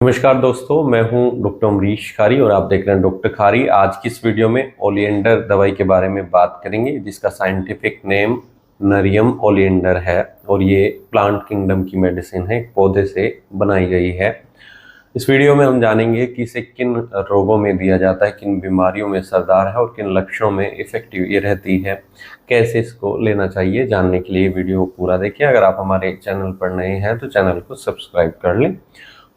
नमस्कार दोस्तों, मैं हूं डॉक्टर अमरीश खारी और आप देख रहे हैं डॉक्टर खारी। आज की इस वीडियो में ओलिएंडर दवाई के बारे में बात करेंगे, जिसका साइंटिफिक नेम नरियम ओलिएंडर है और ये प्लांट किंगडम की मेडिसिन है, एक पौधे से बनाई गई है। इस वीडियो में हम जानेंगे कि इसे किन रोगों में दिया जाता है, किन बीमारियों में असरदार है और किन लक्षणों में इफेक्टिव ये रहती है, कैसे इसको लेना चाहिए। जानने के लिए वीडियो पूरा देखिए। अगर आप हमारे चैनल पर नए हैं तो चैनल को सब्सक्राइब कर लें।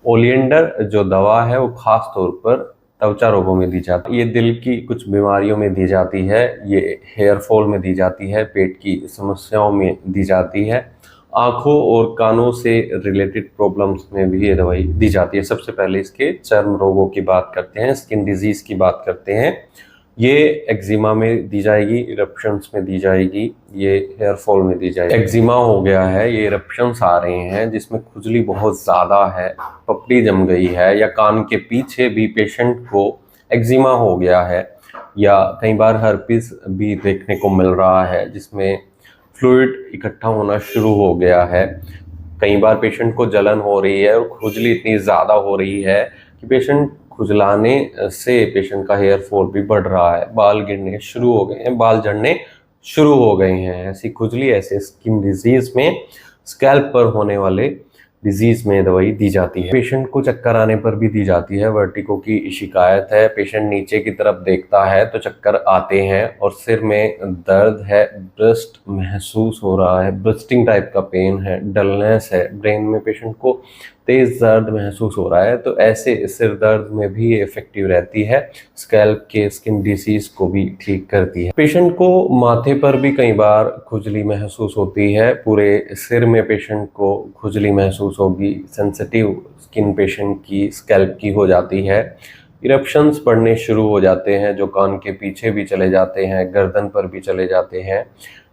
ओलिएंडर जो दवा है वो खास तौर पर त्वचा रोगों में दी जाती है, ये दिल की कुछ बीमारियों में दी जाती है, ये हेयर फॉल में दी जाती है, पेट की समस्याओं में दी जाती है, आंखों और कानों से रिलेटेड प्रॉब्लम्स में भी ये दवाई दी जाती है। सबसे पहले इसके चर्म रोगों की बात करते हैं, स्किन डिजीज की बात करते हैं। ये एक्जिमा में दी जाएगी, इरप्शंस में दी जाएगी, ये हेयर फॉल में दी जाएगी। एक्जिमा हो गया है, ये इरप्शंस आ रहे हैं जिसमें खुजली बहुत ज़्यादा है, पपड़ी जम गई है, या कान के पीछे भी पेशेंट को एक्जिमा हो गया है, या कई बार हर्पिस भी देखने को मिल रहा है जिसमें फ्लूइड इकट्ठा होना शुरू हो गया है। कई बार पेशेंट को जलन हो रही है और खुजली इतनी ज़्यादा हो रही है कि पेशेंट खुजलाने से पेशेंट का हेयर फॉल भी बढ़ रहा है, बाल गिरने शुरू हो गए हैं, बाल झड़ने शुरू हो गए हैं। ऐसी खुजली, ऐसे स्किन डिजीज में, स्कैल्प पर होने वाले डिजीज में दवाई दी जाती है। पेशेंट को चक्कर आने पर भी दी जाती है। वर्टिगो की शिकायत है, पेशेंट नीचे की तरफ देखता है तो चक्कर आते हैं, और सिर में दर्द है, ब्रेस्ट महसूस हो रहा है, ब्रस्टिंग टाइप का पेन है, डलनेस है, ब्रेन में पेशेंट को तेज दर्द महसूस हो रहा है, तो ऐसे सिर दर्द में भी ये इफेक्टिव रहती है। स्कैल्प के स्किन डिसीज को भी ठीक करती है। पेशेंट को माथे पर भी कई बार खुजली महसूस होती है, पूरे सिर में पेशेंट को खुजली महसूस होगी। सेंसिटिव स्किन पेशेंट की स्कैल्प की हो जाती है। इरप्शंस बढ़ने शुरू हो जाते हैं जो कान के पीछे भी चले जाते हैं, गर्दन पर भी चले जाते हैं।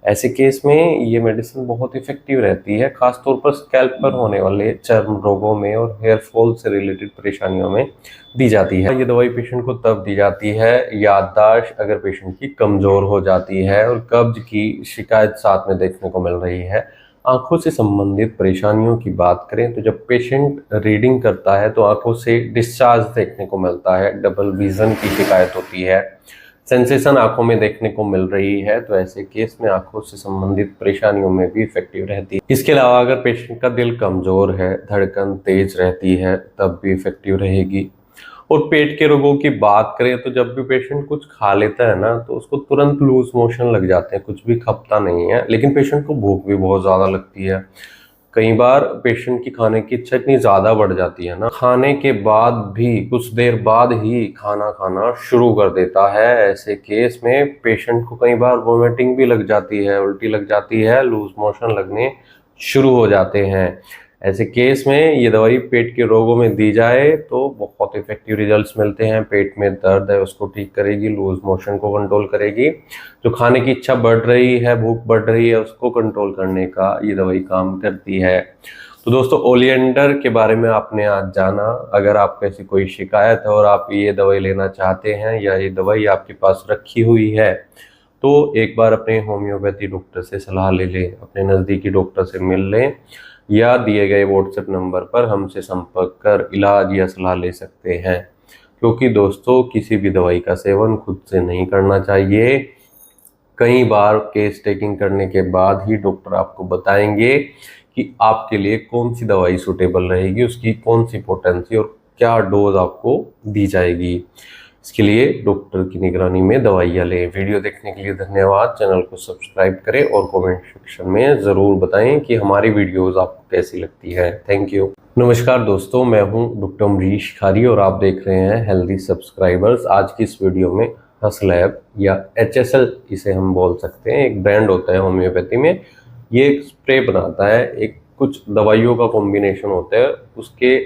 ऐसे केस में ये मेडिसिन बहुत इफेक्टिव रहती है, खासतौर पर स्कैल्प पर होने वाले चर्म रोगों में और हेयर फॉल से रिलेटेड परेशानियों में दी जाती है। ये दवाई पेशेंट को तब दी जाती है याददाश्त अगर पेशेंट की कमजोर हो जाती है और कब्ज की शिकायत साथ में देखने को मिल रही है। आंखों से संबंधित परेशानियों की बात करें तो जब पेशेंट रीडिंग करता है तो आंखों से डिस्चार्ज देखने को मिलता है, डबल विजन की शिकायत होती है, सेंसेशन आंखों में देखने को मिल रही है, तो ऐसे केस में आंखों से संबंधित परेशानियों में भी इफेक्टिव रहती है। इसके अलावा अगर पेशेंट का दिल कमजोर है, धड़कन तेज रहती है, तब भी इफेक्टिव रहेगी। और पेट के रोगों की बात करें तो जब भी पेशेंट कुछ खा लेता है ना तो उसको तुरंत लूज मोशन लग जाते हैं, कुछ भी खपता नहीं है, लेकिन पेशेंट को भूख भी बहुत ज़्यादा लगती है। कई बार पेशेंट की खाने की इच्छा इतनी ज़्यादा बढ़ जाती है ना, खाने के बाद भी कुछ देर बाद ही खाना खाना शुरू कर देता है। ऐसे केस में पेशेंट को कई बार वोमिटिंग भी लग जाती है, उल्टी लग जाती है, लूज मोशन लगने शुरू हो जाते हैं। ऐसे केस में ये दवाई पेट के रोगों में दी जाए तो बहुत इफेक्टिव रिजल्ट्स मिलते हैं। पेट में दर्द है उसको ठीक करेगी, लूज मोशन को कंट्रोल करेगी, जो खाने की इच्छा बढ़ रही है, भूख बढ़ रही है, उसको कंट्रोल करने का ये दवाई काम करती है। तो दोस्तों, ओलिएंडर के बारे में आपने आज जाना। अगर आपको ऐसी कोई शिकायत है और आप ये दवाई लेना चाहते हैं या ये दवाई आपके पास रखी हुई है तो एक बार अपने होम्योपैथी डॉक्टर से सलाह ले लें, अपने नज़दीकी डॉक्टर से मिल लें, या दिए गए व्हाट्सएप नंबर पर हमसे संपर्क कर इलाज या सलाह ले सकते हैं। क्योंकि दोस्तों, किसी भी दवाई का सेवन खुद से नहीं करना चाहिए। कई बार केस टेकिंग करने के बाद ही डॉक्टर आपको बताएंगे कि आपके लिए कौन सी दवाई सूटेबल रहेगी, उसकी कौन सी पोटेंसी और क्या डोज आपको दी जाएगी। इसके लिए डॉक्टर की निगरानी में दवाइयाँ लें। वीडियो देखने के लिए धन्यवाद। चैनल को सब्सक्राइब करें और कमेंट सेक्शन में ज़रूर बताएं कि हमारी वीडियोस आपको कैसी लगती है। Thank you. नमस्कार दोस्तों, मैं हूं डॉक्टर अमरीश खारी और आप देख रहे हैं हेल्दी सब्सक्राइबर्स। आज की इस वीडियो में हसलैब या HSL इसे हम बोल सकते हैं, एक ब्रांड होता है होम्योपैथी में। ये एक स्प्रे बनाता है, एक कुछ दवाइयों का कॉम्बिनेशन होता है, उसके